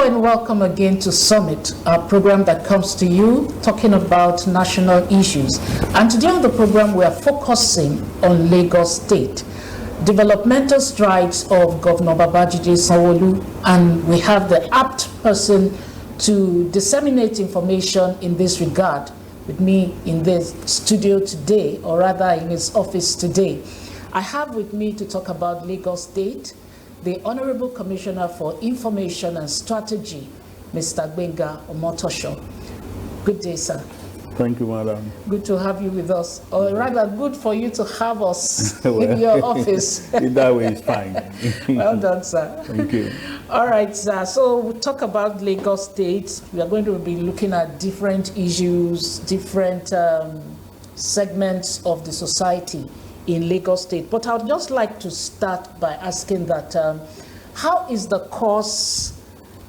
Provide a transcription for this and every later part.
and welcome again to Summit, our program that comes to you talking about national issues. And today on the program, we are focusing on Lagos State, developmental strides of Governor Babajide Sanwo-Olu, and we have the apt person to disseminate information in this regard with me in the studio today, or rather in his office today. I have with me to talk about Lagos State the Honorable Commissioner for Information and Strategy, Mr. Gbenga Omotoso. Good day, sir. Thank you, madam. Good to have you with us, or rather good for you to have us in your office. That way is fine. Well done, sir. Thank you. All right, sir. So we'll talk about Lagos State. We are going to be looking at different issues, different segments of the society in Lagos State. But I would just like to start by asking that how is the course,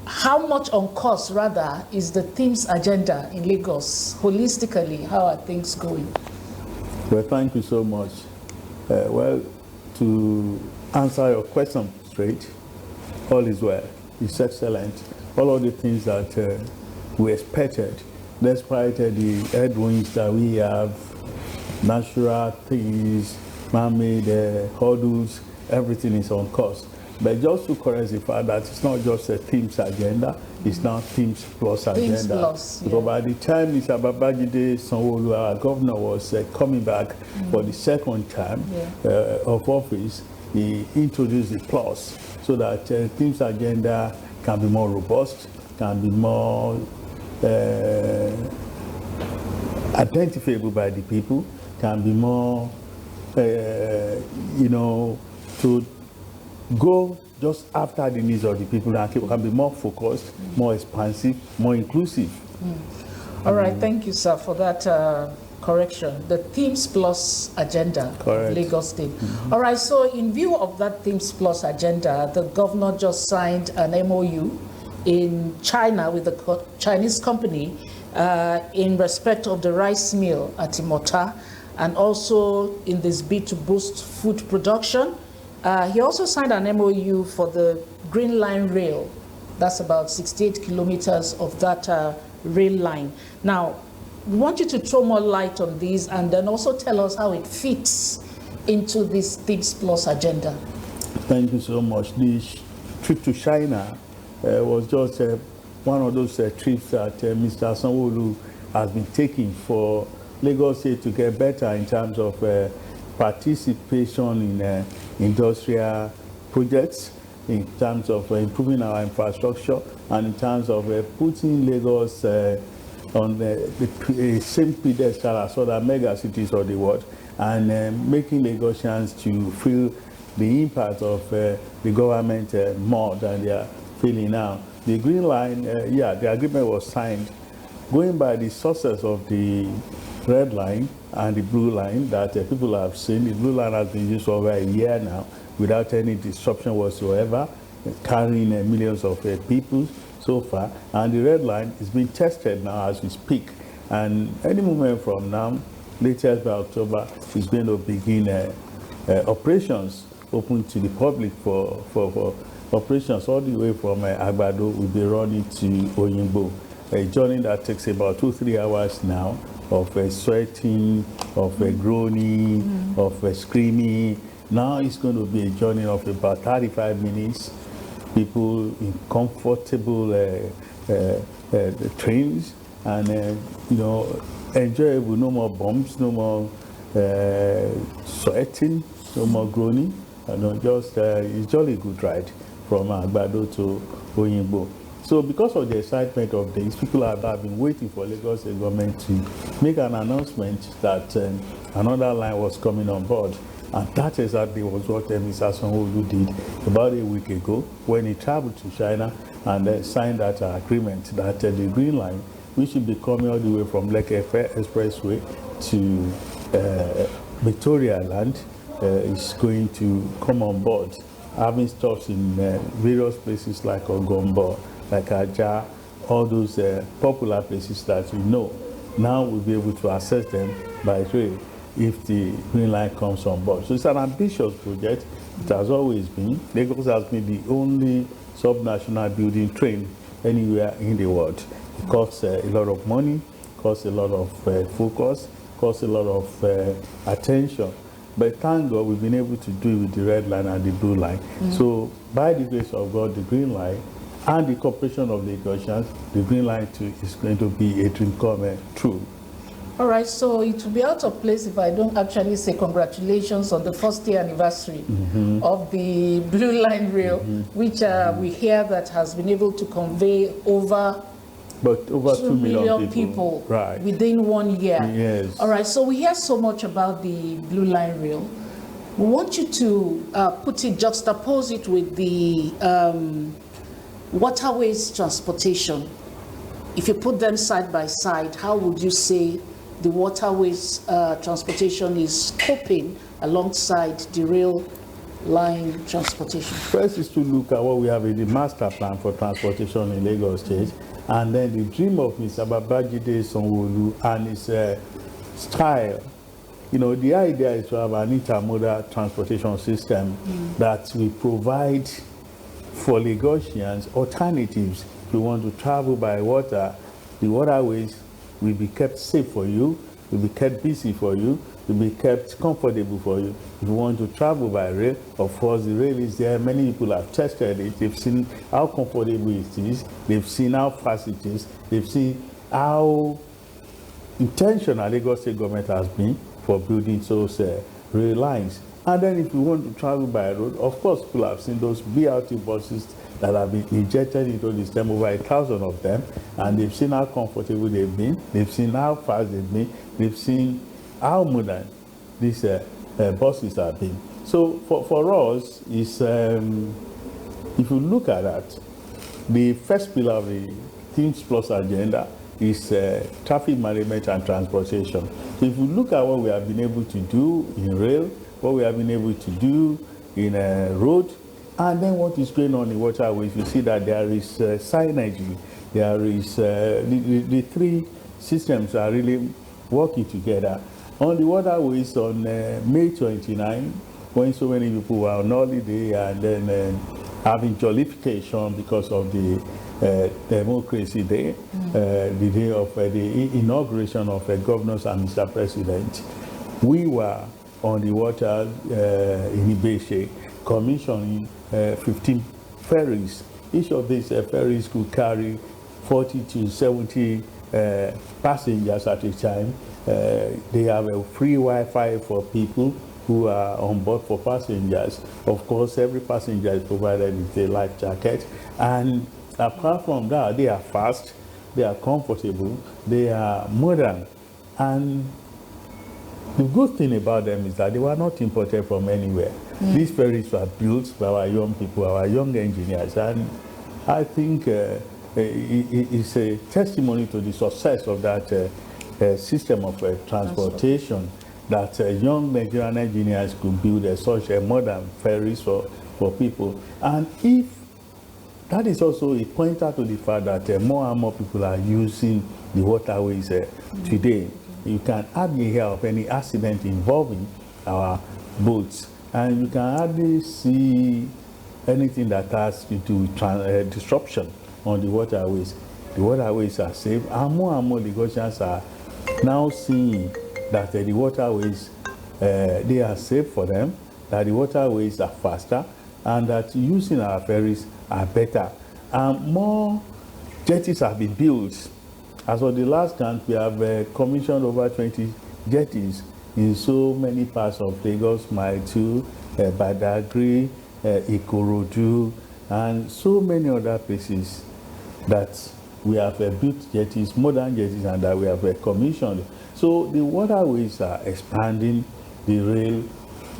how much on course rather is the team's agenda in Lagos? Holistically, how are things going? Well, thank you so much. Well, to answer your question straight, all is well. It's excellent. All of the things that we expected, despite the headwinds that we have, natural things, man-made hurdles, everything is on course. But just to correct the fact that it's not just a team's agenda, it's now teams plus agenda. Teams plus, yeah. Because by the time Mr. Babajide Sanwo-Olu, our governor, was coming back for the second term of office, he introduced the plus so that team's agenda can be more robust, can be more identifiable by the people, can be more, to go just after the needs of the people, and can be more focused, more expansive, more inclusive. All right, thank you, sir, for that correction. The Themes Plus agenda of Lagos State. All right, so in view of that Themes Plus agenda, the governor just signed an MOU in China with a Chinese company in respect of the rice mill at Imota, and also in this bid to boost food production. He also signed an MOU for the Green Line Rail. That's about 68 kilometers of that rail line. Now, we want you to throw more light on these and then also tell us how it fits into this Things Plus agenda. Thank you so much. This trip to China was just one of those trips that Mr. Sanwo-Olu has been taking for Lagos State to get better in terms of participation in industrial projects, in terms of improving our infrastructure, and in terms of putting Lagos on the same pedestal as other mega cities of the world, and making Lagosians to feel the impact of the government more than they are feeling now. The Green Line, the agreement was signed going by the sources of the Red Line and the Blue Line that people have seen. The Blue Line has been used for over a year now without any disruption whatsoever, carrying millions of people so far. And the Red Line is being tested now as we speak. And any moment from now, latest by October, is going to begin operations open to the public for operations all the way from Agbado will be running to Oyingbo. A journey that takes about 2-3 hours now, of sweating, of groaning, of screaming. Now it's going to be a journey of about 35 minutes. People in comfortable trains and enjoyable. No more bumps, no more sweating, no more groaning. Just it's jolly good ride from Agbado to Oyingbo. So because of the excitement of this, people have been waiting for Lagos State government to make an announcement that another line was coming on board. And that exactly was what Mr. Sanwo-Olu did about a week ago when he traveled to China and signed that agreement that the Green Line, which will be coming all the way from Lekki Expressway to Victoria Land, is going to come on board, having stops in various places like Ogombo, like Aja, all those popular places that we know. Now we'll be able to access them by rail if the Green Line comes on board. So it's an ambitious project. It has always been. Lagos has been the only sub-national building train anywhere in the world. It costs a lot of money, costs a lot of focus, costs a lot of attention. But thank God we've been able to do it with the red line and the blue line. So by the grace of God, the green line and the cooperation of the Lagosians, the green line too is going to be a dream come true. All right, so it will be out of place if I don't actually say congratulations on the first year anniversary of the Blue Line Rail, which we hear that has been able to convey over 2 million people right, within 1 year. Yes. All right, so we hear so much about the Blue Line Rail. We want you to juxtapose it with the waterways transportation. If you put them side by side, how would you say the waterways transportation is coping alongside the rail line transportation? First is to look at what we have in the master plan for transportation in Lagos State, and then the dream of Mr. Babajide Sanwo-Olu and his style. You know, the idea is to have an intermodal transportation system that will provide for Lagosians alternatives. If you want to travel by water, the waterways will be kept safe for you, will be kept busy for you, will be kept comfortable for you. If you want to travel by rail, of course the rail is there. Many people have tested it. They've seen how comfortable it is. They've seen how fast it is. They've seen how intentional Lagos State government has been for building those rail lines. And then if you want to travel by road, of course people have seen those BRT buses that have been injected into the system, over 1,000 of them, and they've seen how comfortable they've been, they've seen how fast they've been, they've seen how modern these buses have been. So for us, is if you look at that, the first pillar of the Teams Plus agenda is traffic management and transportation. So if you look at what we have been able to do in rail, what we have been able to do in road, and then what is going on in waterways, you see that there is synergy. There is the three systems are really working together. On the waterways, on May 29, when so many people were on holiday and then having jollification because of the Democracy Day, the day of the inauguration of governors and Mr. President, we were on the water in Ibeshe, commissioning 15 ferries. Each of these ferries could carry 40 to 70 passengers at a time. They have a free Wi-Fi for people who are on board for passengers. Of course, every passenger is provided with a life jacket. And apart from that, they are fast, they are comfortable, they are modern. And the good thing about them is that they were not imported from anywhere. These ferries were built by our young people, our young engineers, and I think it's a testimony to the success of that system of transportation, that young Nigerian engineers could build such a modern ferries for people. And if that is also a pointer to the fact that more and more people are using the waterways today. You can hardly hear of any accident involving our boats, and you can hardly see anything that has to do with disruption on the waterways. The waterways are safe, and more Lagosians are now seeing that the waterways, they are safe for them, that the waterways are faster, and that using our ferries are better. And more jetties have been built. As of the last count, we have commissioned over 20 jetties in so many parts of Lagos, Mile 2, Badagry, Ikorodu, and so many other places that we have built jetties, modern jetties, and that we have commissioned. So the waterways are expanding, the rail,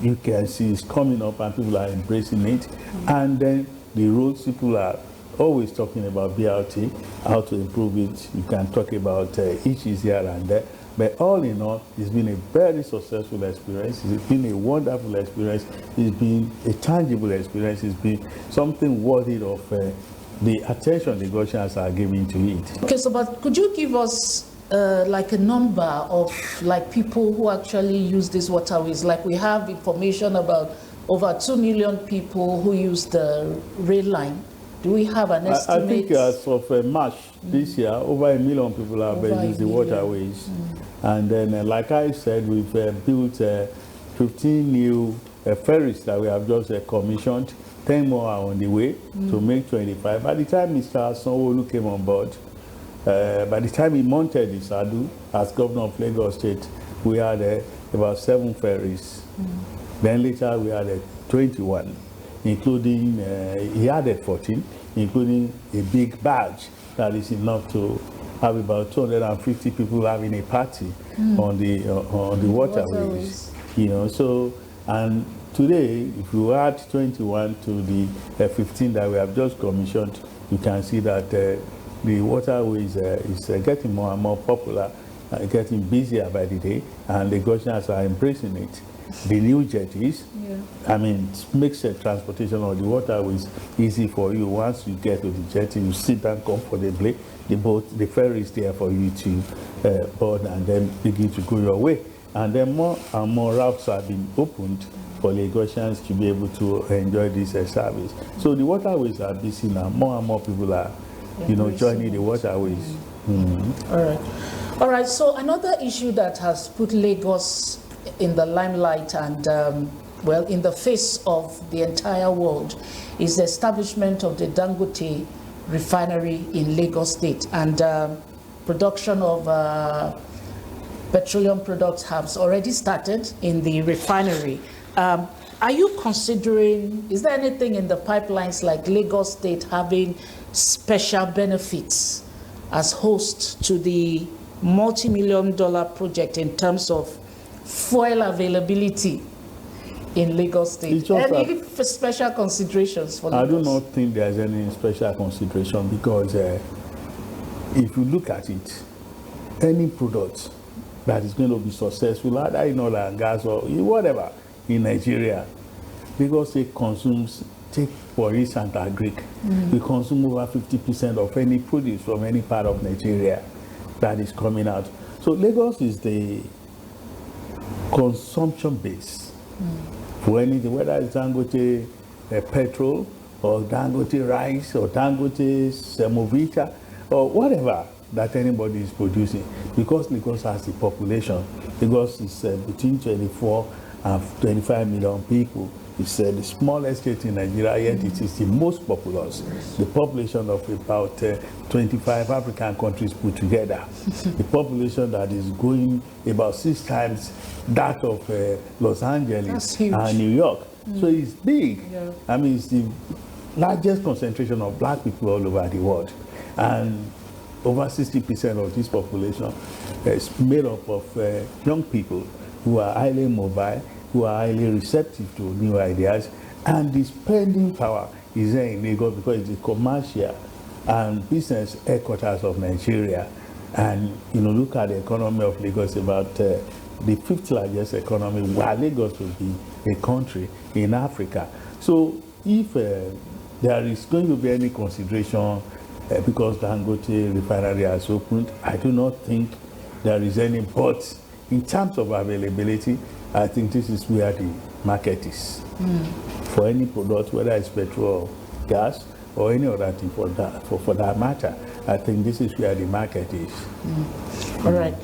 you can see, is coming up and people are embracing it. And then the roads, people are always talking about BRT, how to improve it. You can talk about issues here and there. But all in all, it's been a very successful experience. It's been a wonderful experience. It's been a tangible experience. It's been something worthy of the attention the Lagosians are giving to it. Okay, so but could you give us like a number of like people who actually use these waterways? Like we have information about over 2 million people who use the rail line. Do we have an estimate? I think as of March this year, over 1 million people have used the waterways. And then, like I said, we've built 15 new ferries that we have just commissioned. 10 more are on the way to make 25. By the time Mr. Sanwo-Olu came on board, by the time he mounted the saddle as governor of Lagos State, we had about 7 ferries. Then later we had 21, including, he added 14, including a big badge that is enough to have about 250 people having a party on the waterways. You know, so, and today, if you add 21 to the 15 that we have just commissioned, you can see that the waterways is getting more and more popular, getting busier by the day, and the Lagosians are embracing it. The new jetties, I mean, it makes the transportation of the waterways easy for you. Once you get to the jetty, you sit down comfortably. The boat, the ferry is there for you to board and then begin to go your way. And then more and more routes have been opened for Lagosians to be able to enjoy this service. So the waterways are busy now. More and more people are, you know, joining the waterways. All right. So another issue that has put Lagos in the limelight and, well, in the face of the entire world is the establishment of the Dangote refinery in Lagos State. And production of petroleum products has already started in the refinery. Are you considering, is there anything in the pipelines like Lagos State having special benefits as host to the multi-million-dollar project in terms of fuel availability in Lagos State? Any special considerations for Lagos? I do not think there's any special consideration because if you look at it, any product that is going to be successful, either in oil and gas or whatever, in Nigeria, Lagos State consumes, take for instance, agric. We consume over 50% of any produce from any part of Nigeria that is coming out. So Lagos is the consumption base for anything, whether it's Dangote petrol or Dangote rice or Dangote semovita or whatever that anybody is producing, because Lagos has the population. Lagos is between 24 and 25 million people. It's the smallest state in Nigeria, yet it is the most populous. The population of about 25 African countries put together. The population that is going about 6 times that of Los Angeles and New York. So it's big. I mean, it's the largest concentration of black people all over the world. And over 60% of this population is made up of young people who are highly mobile, who are highly receptive to new ideas, and the spending power is there in Lagos because it's the commercial and business headquarters of Nigeria. And you know, look at the economy of Lagos, about the 5th largest economy, while Lagos will be a country in Africa. So if there is going to be any consideration because Dangote refinery has opened, I do not think there is any. But in terms of availability, I think this is where the market is. For any product, whether it's petrol, gas, or any other thing for that matter, I think this is where the market is. All right.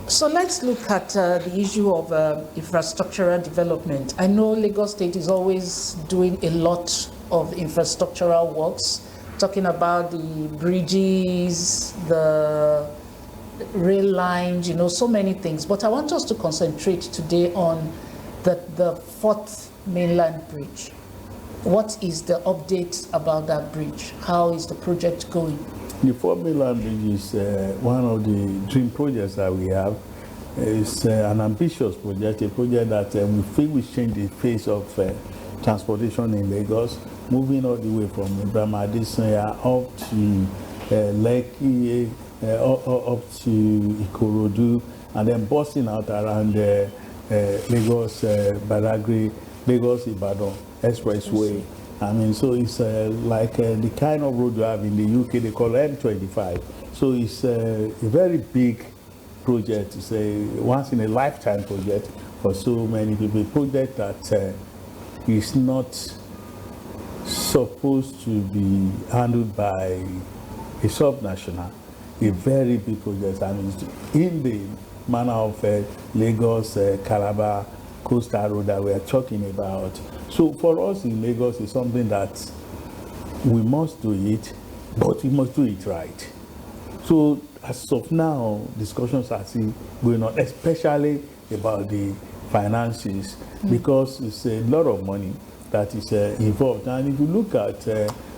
So let's look at the issue of infrastructural development. I know Lagos State is always doing a lot of infrastructural works, talking about the bridges, the rail lines, you know, so many things. But I want us to concentrate today on the 4th mainland bridge. What is the update about that bridge? How is the project going? The 4th mainland bridge is one of the dream projects that we have. It's an ambitious project, a project that we think will change the face of transportation in Lagos, moving all the way from Ibrahim Adesanya up to Lekki, up to Ikorodu, and then busting out around Lagos, Badagry, Lagos Ibadan Expressway. I mean, so it's like the kind of road you have in the UK, they call M25. So it's a very big project. It's a once in a lifetime project for so many people. A project that is not supposed to be handled by a subnational, a very big project, and it's in the manner of Lagos, Calabar, Coastal Road that we are talking about. So for us in Lagos, it's something that we must do it, but we must do it right. So as of now, discussions are still going on, especially about the finances, because it's a lot of money that is involved. And if you look at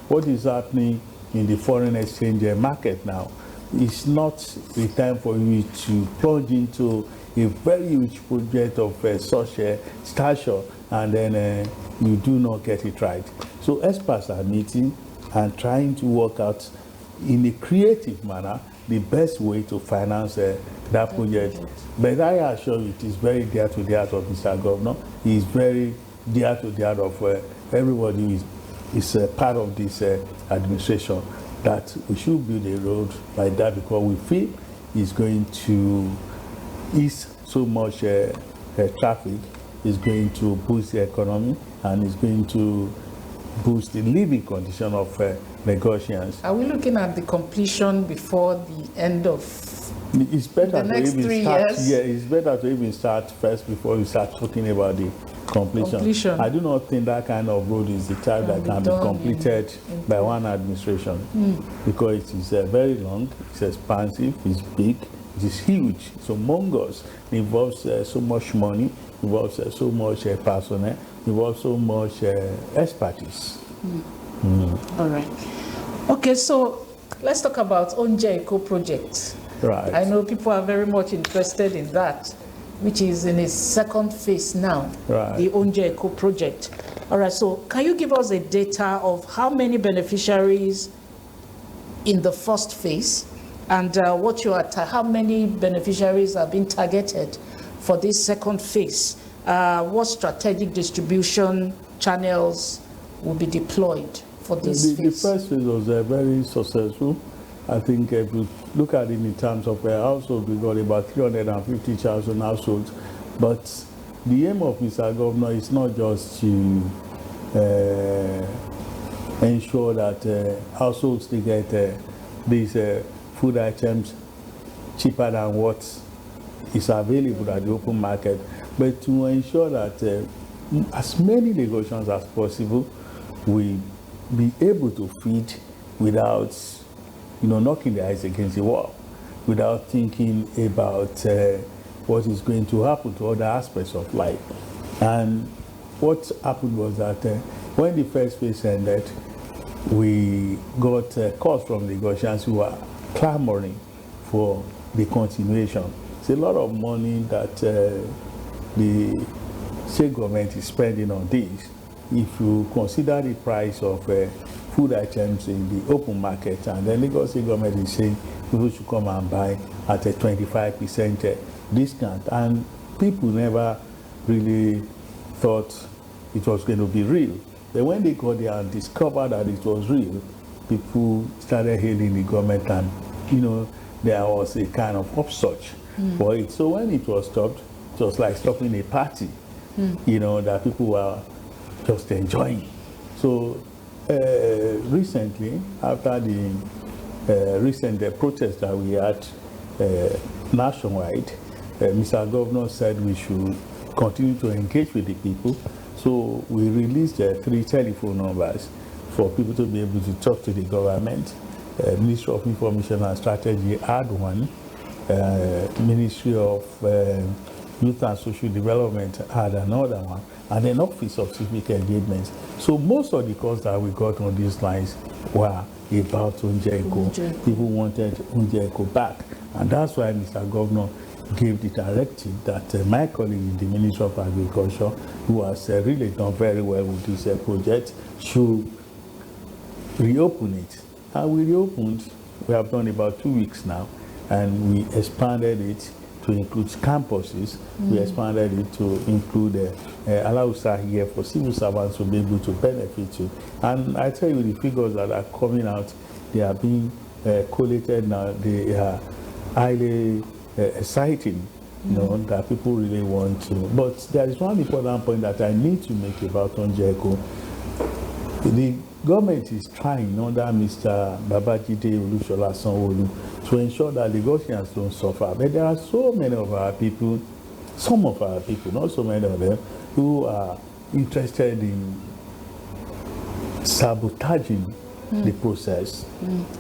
what is happening in the foreign exchange market now, it's not the time for you to plunge into a very huge project of such a stature and then you do not get it right. So experts are meeting and trying to work out in a creative manner the best way to finance that project. But I assure you, it is very dear to the heart of Mr. Governor. He is very dear to the heart of everybody who is part of this administration, that we should build a road like that, because we feel it's going to ease so much traffic, is going to boost the economy, and is going to boost the living condition of Lagosians. Are we looking at the completion before the end of it's better the next 3 years? Yeah, it's better to even start first before you start talking about the completion. I do not think that kind of road is the type that can be completed by one administration, because it is very long, it's expansive, it's big, it is huge, so humongous. It involves so much money, involves so much personnel, involves so much expertise. All right. Okay, so let's talk about Onje Eco project. Right. I know people are very much interested in that, which is in its second phase now, the Onje Eco project. All right, so can you give us a data of how many beneficiaries in the first phase, and how many beneficiaries are being targeted for this second phase? What strategic distribution channels will be deployed for this phase? The first phase was very successful. I think if you look at it in terms of households, we got about 350,000 households. But the aim of Mr. Governor is not just to ensure that households they get these food items cheaper than what is available at the open market, but to ensure that as many Lagosians as possible will be able to feed without, knocking their eyes against the wall, without thinking about what is going to happen to other aspects of life. And what happened was that when the first phase ended, we got calls from Lagosians who were clamoring for the continuation. It's a lot of money that the state government is spending on this. If you consider the price of food items in the open market, and the Lagos state government is saying people should come and buy at a 25% discount, and people never really thought it was going to be real. Then when they got there and discovered that it was real, people started hailing the government, and there was a kind of upsurge for it. So when it was stopped, it was like stopping a party, that people were just enjoying. So recently, after the recent protest that we had nationwide, Mr. Governor said we should continue to engage with the people. So we released 3 telephone numbers for people to be able to talk to the government. Ministry of Information and Strategy had one. Ministry of Youth and Social Development had another one, and then Office of Civic Engagement. So most of the calls that we got on these lines were about Onje Eco. People wanted Onje Eco back, and that's why Mr. Governor gave the directive that my colleague in the Ministry of Agriculture, who has really done very well with this project, should reopen it. And we reopened, we have done about 2 weeks now, and we expanded it to include campuses. We expanded it to include Alausa here for civil servants to be able to benefit to. And I tell you, the figures that are coming out, they are being collated now. They are highly exciting, that people really want to. But there is one important point that I need to make about Onje Eco. The government is trying under Mr. Babajide Olusola Sanwo-Olu to ensure that Lagosians don't suffer. But there are so many of our people, some of our people, not so many of them, who are interested in sabotaging the process.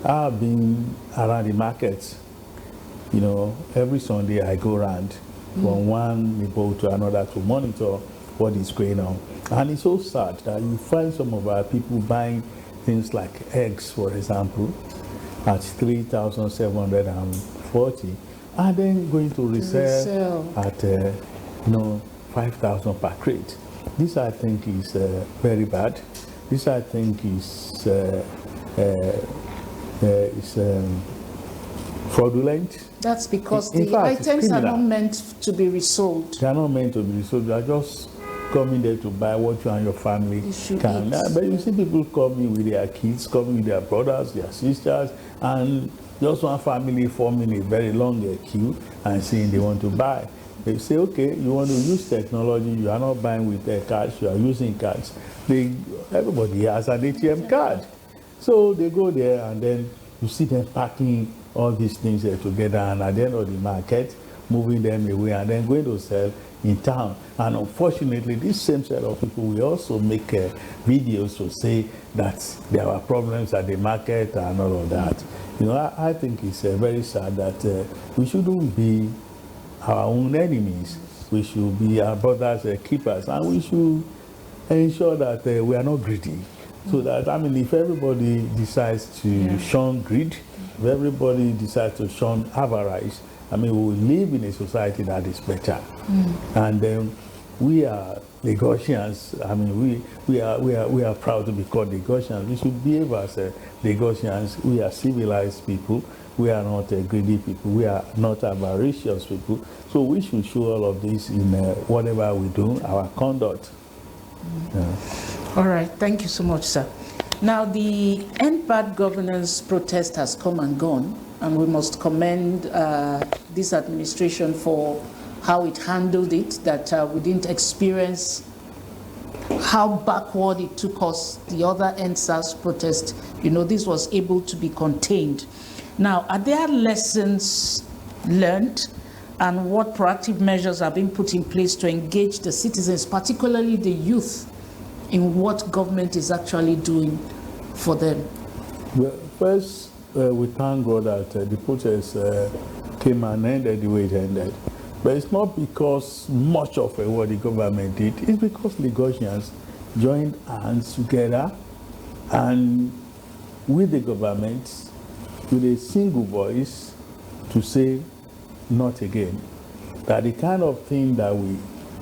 I've been around the markets. You know, every Sunday I go around from one neighborhood to another to monitor what is going on. And it's so sad that you find some of our people buying things like eggs, for example, at 3,740, and then going to resell at 5,000 per crate. This, I think, is very bad. This, I think, is fraudulent. That's because the items are not meant to be resold. They are not meant to be resold. They are just coming there to buy what you and your family can. But you see people coming with their kids, coming with their brothers, their sisters, and just one family forming a very long queue and saying they want to buy. They say, okay, you want to use technology, you are not buying with cash, you are using cards. Everybody has an ATM card. So they go there and then you see them packing all these things together, and at the end of the market, moving them away and then going to sell in town. And unfortunately, this same set of people will also make videos to say that there are problems at the market and all of that. You know, I think it's very sad that we shouldn't be our own enemies. We should be our brothers' keepers, and we should ensure that we are not greedy. So that, I mean, if everybody decides to shun greed, if everybody decides to shun avarice, I mean, we will live in a society that is better. And we are Lagosians. I mean, we are proud to be called Lagosians. We should behave as Lagosians. We are civilized people. We are not greedy people. We are not avaricious people. So we should show all of this in whatever we do, our conduct. All right. Thank you so much, sir. Now, the End Bad Governance protest has come and gone, and we must commend this administration for how it handled it, that we didn't experience how backward it took us, the other NSAS protest. You know, this was able to be contained. Now, are there lessons learned, and what proactive measures are being put in place to engage the citizens, particularly the youth, in what government is actually doing for them? Well, first, we thank God that the protest came and ended the way it ended. But it's not because much of what the government did. It's because Lagosians joined hands together and with the government, with a single voice, to say, not again. That the kind of thing that we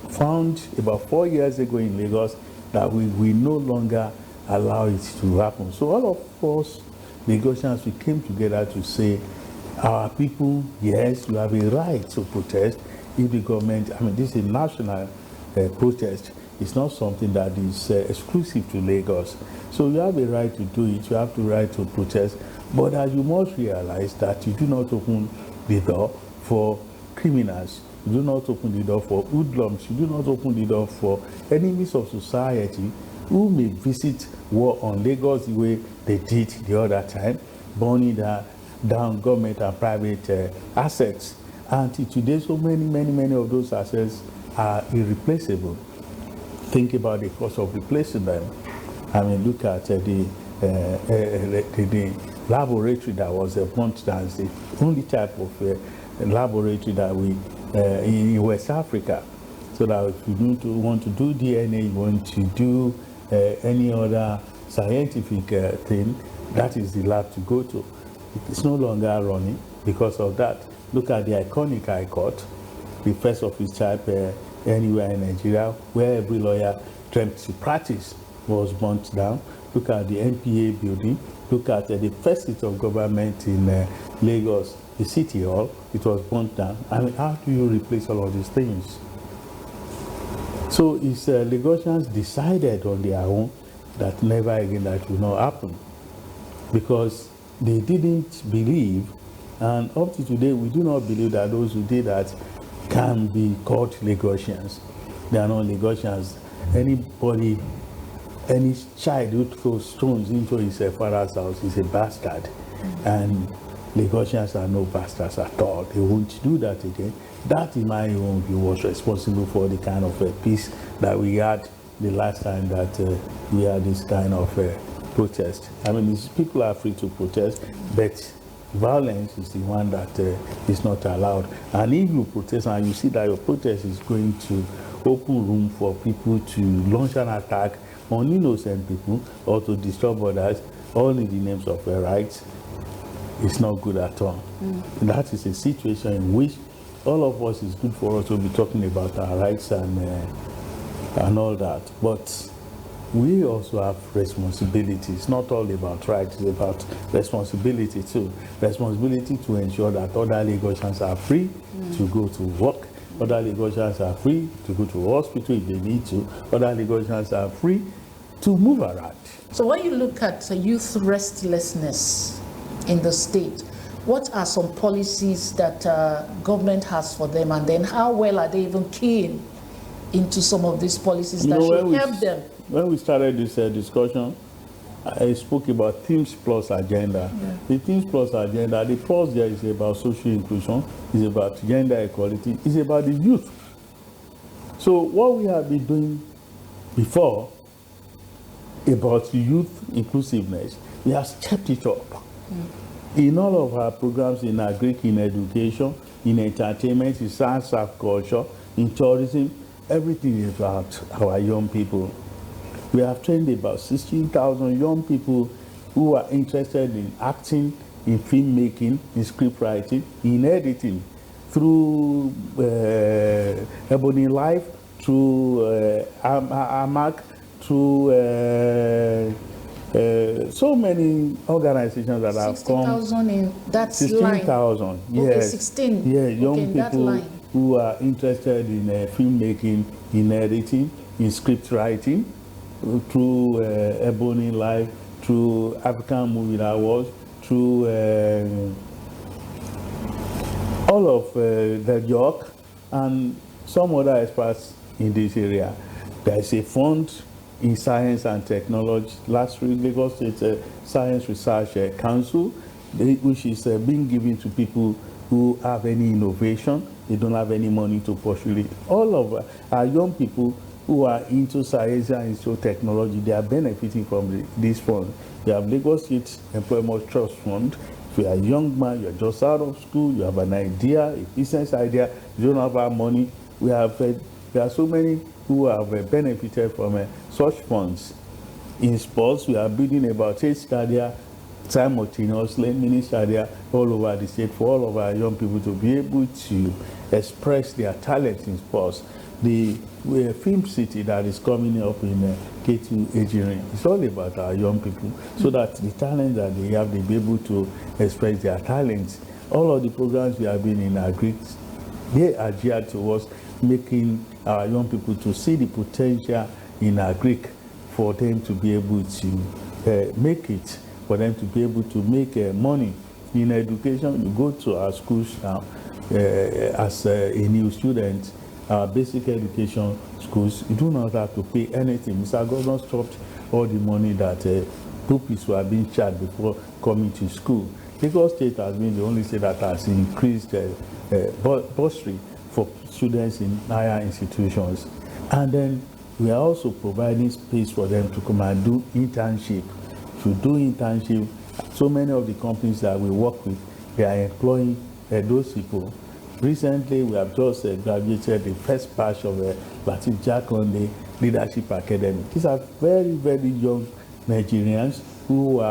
found about 4 years ago in Lagos, that we no longer allow it to happen. So all of us, Lagosians, we came together to say, our people, yes, you have a right to protest if the government, I mean, this is a national protest. It's not something that is exclusive to Lagos. So you have a right to do it, you have the right to protest, but you must realize that you do not open the door for criminals. You do not open the door for hoodlums. You do not open the door for enemies of society who may visit war on Lagos the way they did the other time, burning down government and private assets. And today, so many of those assets are irreplaceable. Think about the cost of replacing them. I mean, look at the laboratory that was burnt down. It's the only type of laboratory that we in West Africa. So that if you want to do DNA, you want to do any other scientific thing, that is the lab to go to. It's no longer running because of that. Look at the iconic High Court, the first of its type anywhere in Nigeria, where every lawyer dreamt to practice, was burnt down. Look at the NPA building. Look at the first seat of government in Lagos, the City Hall. It was burnt down. I mean, how do you replace all of these things? So it's Lagosians decided on their own that never again that will not happen, because they didn't believe, and up to today we do not believe that those who did that can be called Lagosians. They are not Lagosians. Anybody any child who throws stones into his father's house is a bastard. And Lagosians are no bastards at all. They won't do that again. That, in my own view, was responsible for the kind of peace that we had the last time that we had this kind of protest. I mean, people are free to protest, but violence is the one that is not allowed. And if you protest and you see that your protest is going to open room for people to launch an attack on innocent people or to disturb others, all in the names of their rights, it's not good at all. That is a situation in which all of us, is good for us to be talking about our rights and all that. But we also have responsibilities. It's not all about rights, it's about responsibility too. Responsibility to ensure that other Lagosians are free to go to work, other Lagosians are free to go to hospital if they need to, other Lagosians are free to move around. So when you look at youth restlessness in the state, what are some policies that government has for them, and then how well are they even keen into some of these policies that should help them? When we started this discussion, I spoke about Themes Plus agenda. Yeah. The Themes Plus agenda, the plus there is about social inclusion, is about gender equality, is about the youth. So what we have been doing before about youth inclusiveness, we have stepped it up. In all of our programs, in agric, in education, in entertainment, in science and culture, in tourism, everything is about our young people. We have trained about 16,000 young people who are interested in acting, in filmmaking, in script writing, in editing, through Ebony Life, through AMAC, through so many organizations that have come. 60,000 in that 16,000, yes. Okay, 16. Yeah, young okay, people who are interested in filmmaking, in editing, in script writing, through Ebony Life, through African Movie Awards, through all of the York and some other experts in this area. There is a fund in science and technology. Last week, Lagos State Science Research Council, which is being given to people who have any innovation. They don't have any money to pursue it. All of our young people who are into science and into technology, they are benefiting from this fund. You have Lagos State Employment Trust Fund. If you are a young man, you're just out of school, you have an idea, a business idea, you don't have our money. There are so many who have benefited from such funds. In sports, we are building about 8 stadia simultaneously, mini stadia all over the state for all of our young people to be able to express their talents in sports. The film city that is coming up in K2 Ejiri, it's all about our young people, so that the talent that they have, they be able to express their talents. All of the programs we have been in agri, they are geared towards making our young people to see the potential in agric, for them to be able to make it, for them to be able to make money. In education, you go to our schools now as a new student, our basic education schools, you do not have to pay anything. Mr. Governor stopped all the money that pupils were being charged before coming to school. Lagos State has been the only state that has increased bursary for students in higher institutions. And then we are also providing space for them to come and do internship. To do internship, so many of the companies that we work with, they are employing those people. Recently, we have just graduated the first batch of Latif Jakonde Leadership Academy. These are very, very young Nigerians who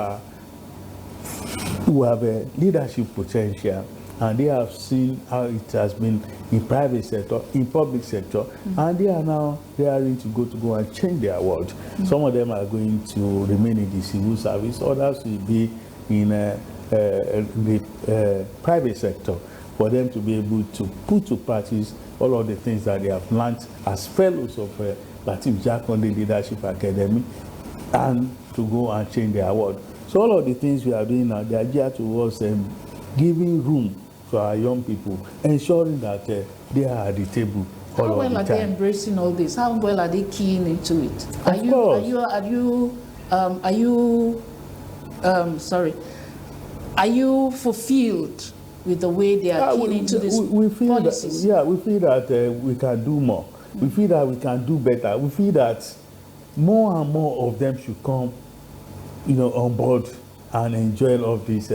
have a leadership potential, and they have seen how it has been in private sector, in public sector, and they are now daring to go and change their world. Some of them are going to remain in the civil service, others will be in the private sector, for them to be able to put to practice all of the things that they have learned as fellows of Latif Jakonde Leadership Academy, and to go and change their world. So all of the things we are doing now, they are geared towards giving room to our young people, ensuring that they are at the table How well are they embracing all this? How well are they keying into it? Are you fulfilled with the way they are keying into this policies? We feel that we can do more. We feel that we can do better. We feel that more and more of them should come, on board and enjoy all of these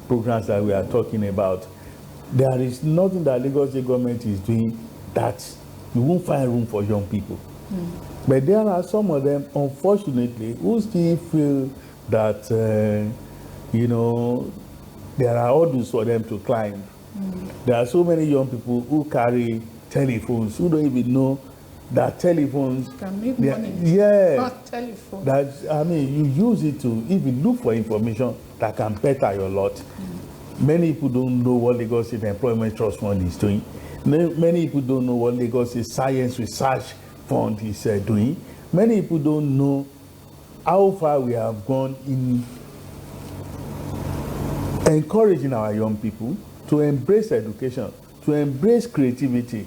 programs that we are talking about. There is nothing that Lagos State government is doing that you won't find room for young people. But there are some of them, unfortunately, who still feel that, there are hurdles for them to climb. There are so many young people who carry telephones, who don't even know that telephones can make money. Yeah. Not telephone. You use it to even look for information that can better your lot. Many people don't know what Lagos State Employment Trust Fund is doing. Many people don't know what Lagos State Science Research Fund is doing. Many people don't know how far we have gone in encouraging our young people to embrace education, to embrace creativity.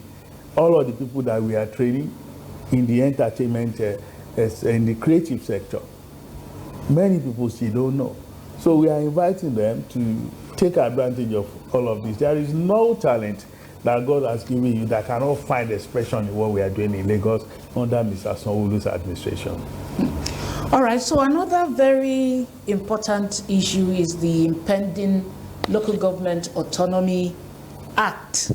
All of the people that we are training in the entertainment, in the creative sector, many people still don't know. So we are inviting them to take advantage of all of this. There is no talent that God has given you that cannot find expression in what we are doing in Lagos under Mr. Sanwo-Olu's administration. All right, so another very important issue is the impending Local Government Autonomy Act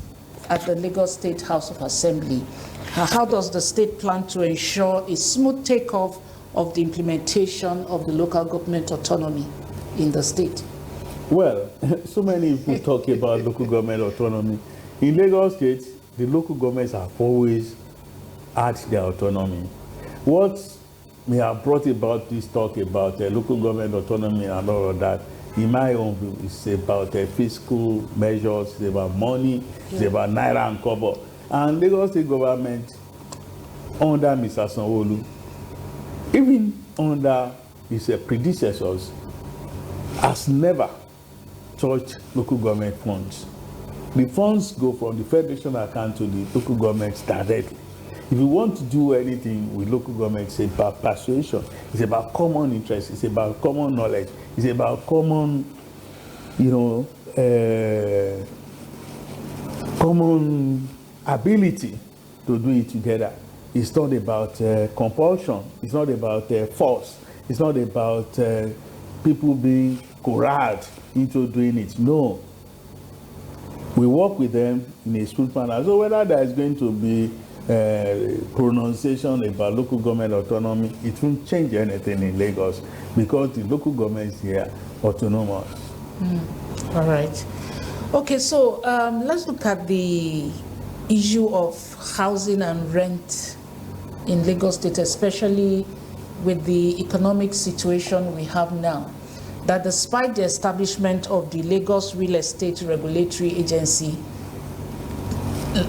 at the Lagos State House of Assembly. How does the state plan to ensure a smooth takeoff of the implementation of the local government autonomy in the state? Well, so many people talk about local government autonomy. In Lagos State, the local governments have always had their autonomy. What may have brought about this talk about local government autonomy and all of that, in my own view, it's about fiscal measures, it's about money, it's about naira and kobo. And Lagos State government, under Mr. Sanwo-Olu, even under his predecessors, has never touched local government funds. The funds go from the federation account to the local governments directly. If you want to do anything with local government, it's about persuasion, it's about common interest, it's about common knowledge, it's about common, common ability to do it together. It's not about compulsion, it's not about force, it's not about people being corralled into doing it. No. We work with them in a smooth manner. So whether there is going to be pronunciation about local government autonomy, it won't change anything in Lagos because the local governments here are autonomous. All right. Okay, so let's look at the issue of housing and rent in Lagos State, especially with the economic situation we have now. That despite the establishment of the Lagos Real Estate Regulatory Agency,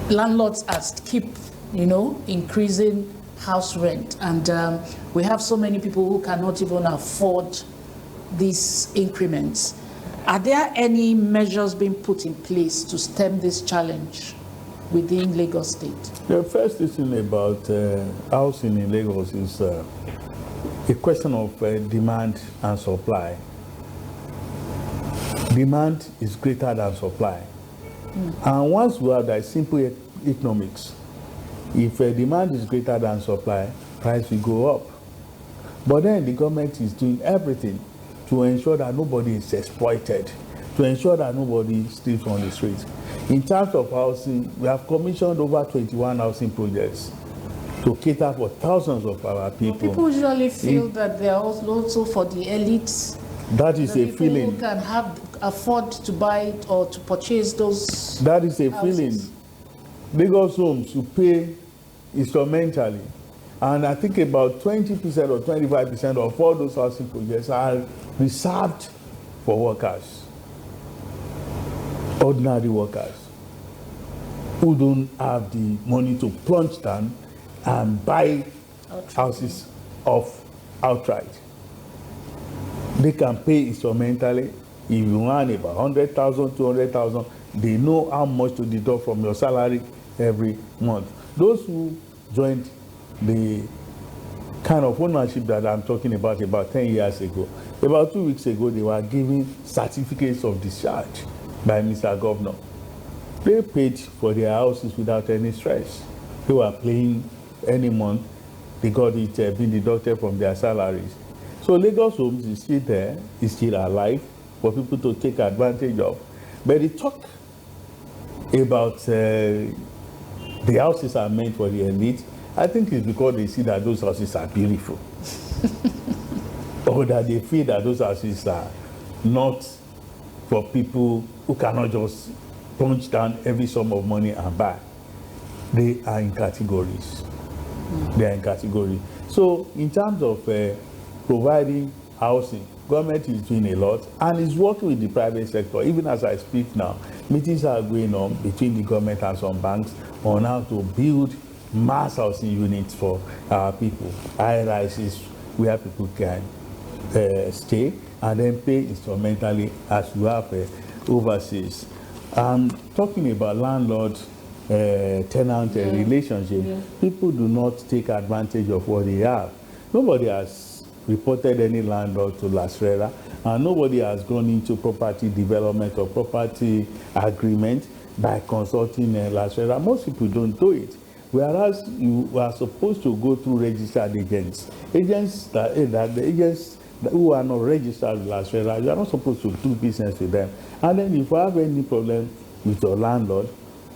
landlords keep, increasing house rent. And we have so many people who cannot even afford these increments. Are there any measures being put in place to stem this challenge within Lagos State? The first thing about housing in Lagos is a question of demand and supply. Demand is greater than supply. And once we have that simple economics, if demand is greater than supply, price will go up. But then the government is doing everything to ensure that nobody is exploited, to ensure that nobody sleeps on the streets. In terms of housing, we have commissioned over 21 housing projects to cater for thousands of our people. People usually feel that they are also for the elites. That is a feeling. Who can afford to buy or to purchase those. That is a houses. feeling. Lagos homes to pay instrumentally. And I think about 20% or 25% of all those housing projects are reserved for workers, ordinary workers, who don't have the money to plunge down and buy houses off outright. They can pay instrumentally. If you earn about 100,000, 200,000, they know how much to deduct from your salary every month. Those who joined the kind of ownership that I'm talking about 10 years ago, about 2 weeks ago, they were giving certificates of discharge by Mr. Governor. They paid for their houses without any stress. They were paying any month. They got it being deducted from their salaries. So Lagos Homes is still there, is still alive for people to take advantage of. But the talk about the houses are meant for the elite, I think it's because they see that those houses are beautiful. Or that they feel that those houses are not for people who cannot just punch down every sum of money and buy. They are in categories. They are in categories. So in terms of providing housing, government is doing a lot and is working with the private sector. Even as I speak now, meetings are going on between the government and some banks on how to build mass housing units for our people. High-rises where people can stay and then pay instrumentally as you have overseas. Talking about landlord-tenant relationship, people do not take advantage of what they have. Nobody has reported any landlord to Lasrera, and nobody has gone into property development or property agreement by consulting Lasrera. Most people don't do it. Whereas you are supposed to go through registered agents. Agents who are not registered with Lasrera, you are not supposed to do business with them. And then if you have any problem with your landlord,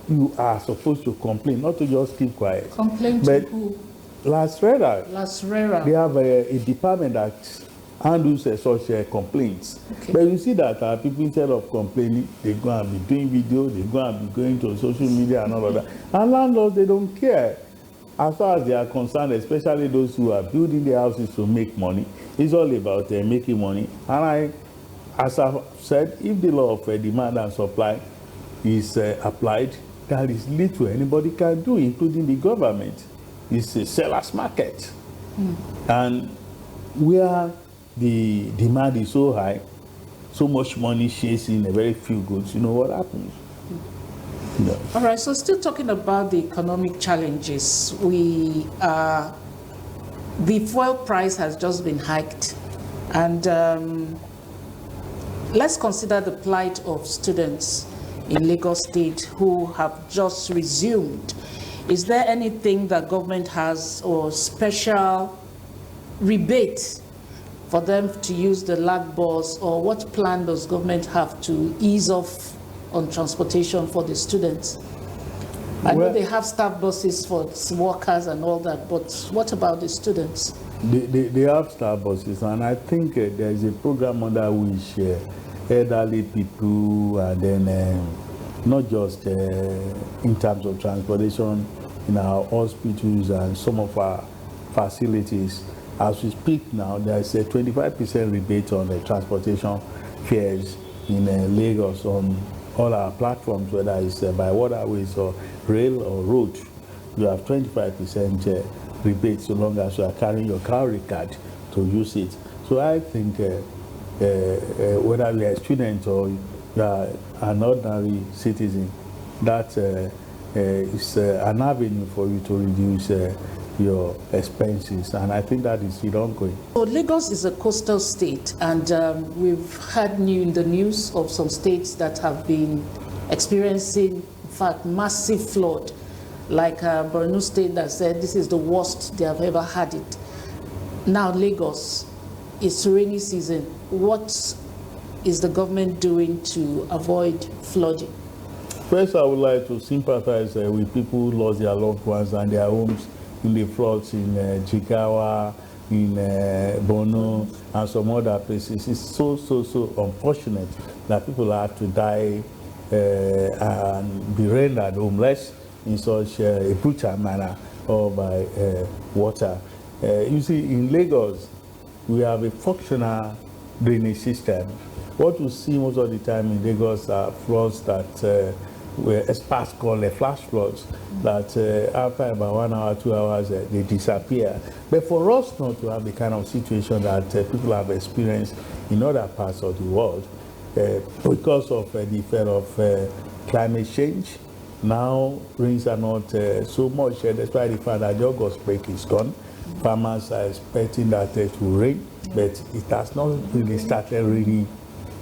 you are supposed to complain, not to just keep quiet. Complain to who? Lasrera. They have a department that handles such complaints. Okay. But you see that people, instead of complaining, they go and be doing video, they go and be going to social media and all of that. And landlords, they don't care. As far as they are concerned, especially those who are building their houses to make money, it's all about making money. And as I've said, if the law of demand and supply is applied, there is little anybody can do, including the government. It's a seller's market. And where the demand is so high, so much money chasing a very few goods, you know what happens? No. All right, so still talking about the economic challenges, the fuel price has just been hiked, and let's consider the plight of students in Lagos State who have just resumed. Is there anything that government has or special rebate for them to use the lag bus, or what plan does government have to ease off on transportation for the students? I know they have staff buses for workers and all that, but what about the students? They have staff buses, and I think there is a program under which elderly people, and then not just in terms of transportation in our hospitals and some of our facilities. As we speak now, there is a 25% rebate on the transportation fares in Lagos on all our platforms, whether it's by waterways or rail or road. You have 25% rebate so long as you are carrying your cowrie card to use it. So I think whether you are a student or you are an ordinary citizen, that is an avenue for you to reduce your expenses, and I think that is still ongoing. So Lagos is a coastal state, and we've had in the news of some states that have been experiencing, in fact, massive flood, like Borno State that said this is the worst they have ever had it. Now Lagos, it's rainy season. What is the government doing to avoid flooding? First, I would like to sympathize with people who lost their loved ones and their homes in the floods in Jigawa, in Borno, and some other places. It's so unfortunate that people have to die and be rendered homeless in such a brutal manner or by water. You see, in Lagos, we have a functional drainage system. What we see most of the time in Lagos are floods that where experts call flash floods, that after about 1 hour, 2 hours, they disappear. But for us not to have the kind of situation that people have experienced in other parts of the world, because of the effect of climate change, Now rains are not so much, despite the fact that the August break is gone. Farmers are expecting that it will rain, but it has not really started raining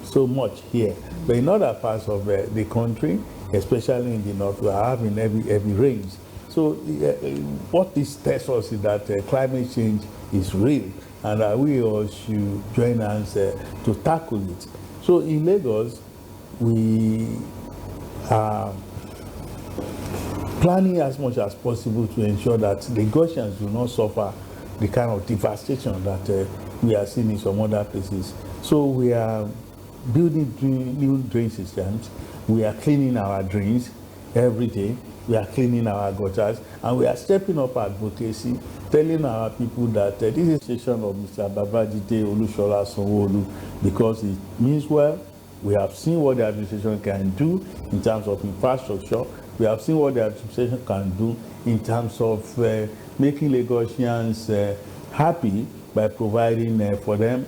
so much here. But in other parts of the country, especially in the north, we are having heavy rains. So what this tells us is that climate change is real, and that we all should join hands to tackle it. So in Lagos, we are planning as much as possible to ensure that Lagosians do not suffer the kind of devastation that we are seeing in some other places. So we are building new drain systems. We are cleaning our drains every day. We are cleaning our gutters, and we are stepping up advocacy, telling our people that this is a session of Mr. Babajide Olushola Sanwo-Olu, because it means well. We have seen what the administration can do in terms of infrastructure. We have seen what the administration can do in terms of making Lagosians happy by providing for them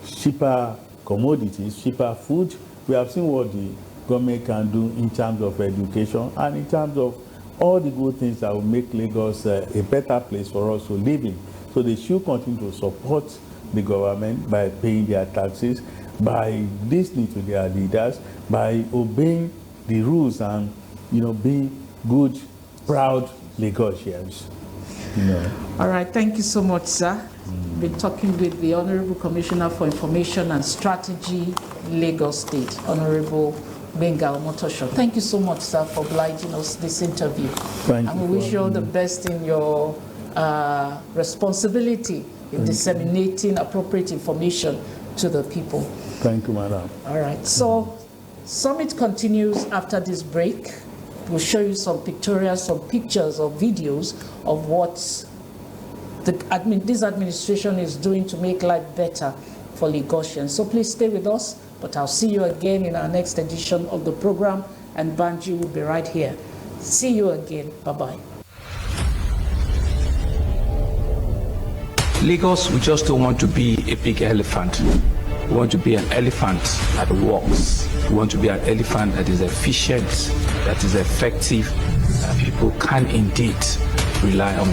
cheaper commodities, cheaper food. We have seen what the government can do in terms of education and in terms of all the good things that will make Lagos a better place for us to live in. So they should continue to support the government by paying their taxes, by listening to their leaders, by obeying the rules, and being good, proud Lagosians. All right, thank you so much, sir. Been talking with the Honorable Commissioner for Information and Strategy, Lagos State, Honorable Gbenga Omotoso. Thank you so much, sir, for obliging us this interview. Thank and you. We wish you all the best in your responsibility in disseminating appropriate information to the people. Thank you, madam. All right, so summit continues after this break. We'll show you some pictorials, some pictures or videos of what this administration is doing to make life better for Lagosians. So please stay with us, but I'll see you again in our next edition of the program, and Banji will be right here. See you again. Bye-bye. Lagos, we just don't want to be a big elephant. We want to be an elephant that works. We want to be an elephant that is efficient, that is effective, that people can indeed rely on.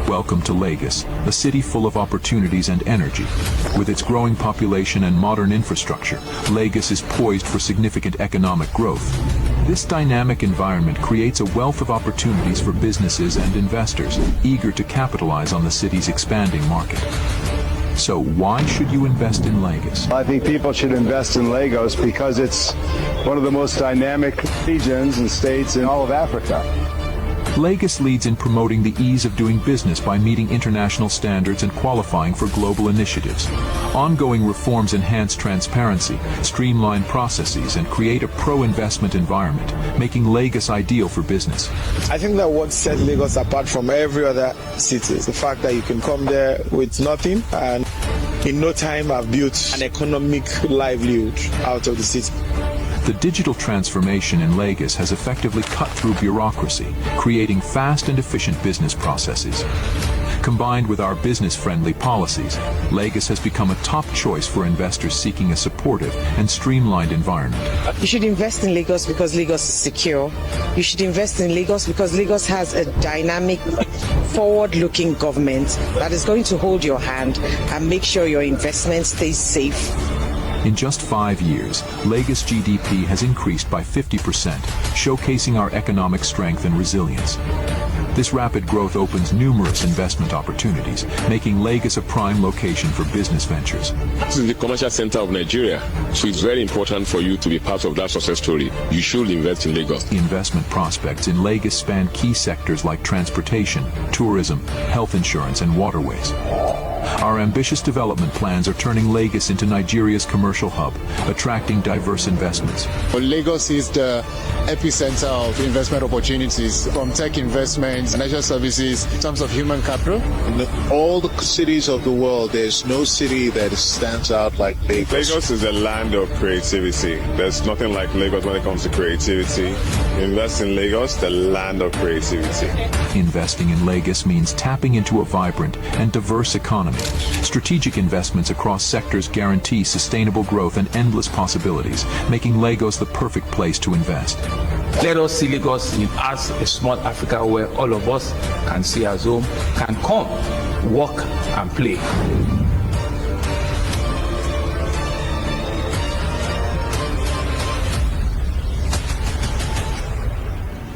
Welcome to Lagos, a city full of opportunities and energy. With its growing population and modern infrastructure, Lagos is poised for significant economic growth. This dynamic environment creates a wealth of opportunities for businesses and investors, eager to capitalize on the city's expanding market. So why should you invest in Lagos? I think people should invest in Lagos because it's one of the most dynamic regions and states in all of Africa. Lagos leads in promoting the ease of doing business by meeting international standards and qualifying for global initiatives. Ongoing reforms enhance transparency, streamline processes, and create a pro-investment environment, making Lagos ideal for business. I think that what sets Lagos apart from every other city is the fact that you can come there with nothing and in no time have built an economic livelihood out of the city. The digital transformation in Lagos has effectively cut through bureaucracy, creating fast and efficient business processes. Combined with our business-friendly policies, Lagos has become a top choice for investors seeking a supportive and streamlined environment. You should invest in Lagos because Lagos is secure. You should invest in Lagos because Lagos has a dynamic, forward-looking government that is going to hold your hand and make sure your investment stays safe. In just 5 years, Lagos GDP has increased by 50%, showcasing our economic strength and resilience. This rapid growth opens numerous investment opportunities, making Lagos a prime location for business ventures. This is the commercial center of Nigeria, so it's very important for you to be part of that success story. You should invest in Lagos. Investment prospects in Lagos span key sectors like transportation, tourism, health insurance, and waterways. Our ambitious development plans are turning Lagos into Nigeria's commercial hub, attracting diverse investments. Lagos is the epicenter of investment opportunities, from tech investments, financial services, in terms of human capital. In all the cities of the world, there's no city that stands out like Lagos. Lagos is a land of creativity. There's nothing like Lagos when it comes to creativity. Invest in Lagos, the land of creativity. Investing in Lagos means tapping into a vibrant and diverse economy. Strategic investments across sectors guarantee sustainable growth and endless possibilities, making Lagos the perfect place to invest. Let us see Lagos as a small Africa where all of us can see as home, can come, work and play.